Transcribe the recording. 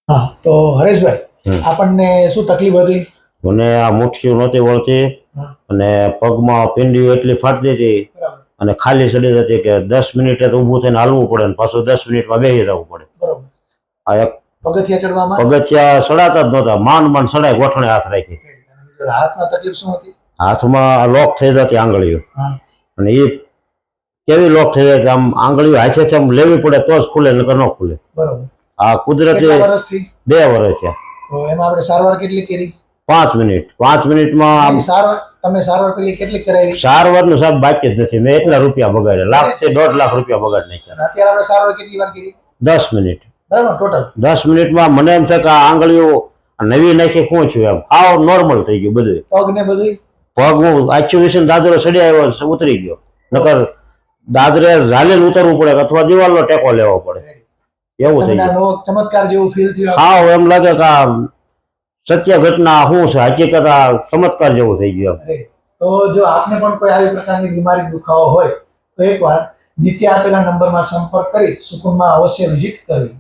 હા, તો હરેશભાઈ આપણને શું તકલીફ હતી? મને આ મુઠ્ઠીઓ નહોતી વળતી અને પગમાં પિંડીઓ એટલી ફાટતી હતી અને ખાલી શરીર હતી કે 10 મિનિટે તો ઊભું થઈને હાલવું પડે ને પાછું 10 મિનિટમાં બેસી જવું પડે. બરોબર. આ એક પગથિયા ચડવામાં પગથિયા સડાતા જ નહોતા, માંડ સડાય, ગોઠણે હાથ રાખી. હાથમાં તકલીફ શું હતી? હાથમાં લોક થઈ જતી આંગળીઓ, અને એ કેવી લોક થઈ જાય કે આમ આંગળીઓ હાથેથી આમ લેવી પડે તો જ ખુલે, નકર ન ખુલે. બરોબર. આ કુદરતી 2 વર્ષ થયા. તો એમાં આપણે સારવાર કેટલી કરી? 5 મિનિટ. 5 મિનિટમાં તમે સારવાર પેલી કેટલી કરાવી? સારવારનું સાહેબ બાકી જ નથી. મેં એટલા રૂપિયા બગાડ્યા, લાખ થી 1.5 લાખ રૂપિયા બગાડી નાખ્યા. અત્યારે આપણે સારવાર કેટલી વાર કરી? 10 મિનિટ. બરાબર, ટોટલ 10 મિનિટમાં મને એમ છે કે આ આંગળીઓ નવી નાખી શું છું, એમ આવ નોર્મલ થઈ ગયું બધું. પગ ને બધું? પગ હું આચું દાદરો ચડી આવ્યો, ઉતરી ગયો. નકર દાદરે ઝાલીને ઉતરવું પડે અથવા દિવાલનો ટેકો લેવો પડે, એવું થઈ ગયું. ચમત્કાર જેવું ફીલ થયું? હા, એમ લાગે કે આ સત્ય ઘટના શું છે, હકીકત આ ચમત્કાર જેવું થઈ ગયું. તો જો આપને પણ કોઈ આવી પ્રકારની બીમારી દુખાવો હોય તો એકવાર નીચે આપેલા નંબરમાં સંપર્ક કરી સુકુનમાં અવશ્ય વિઝિટ કરવી.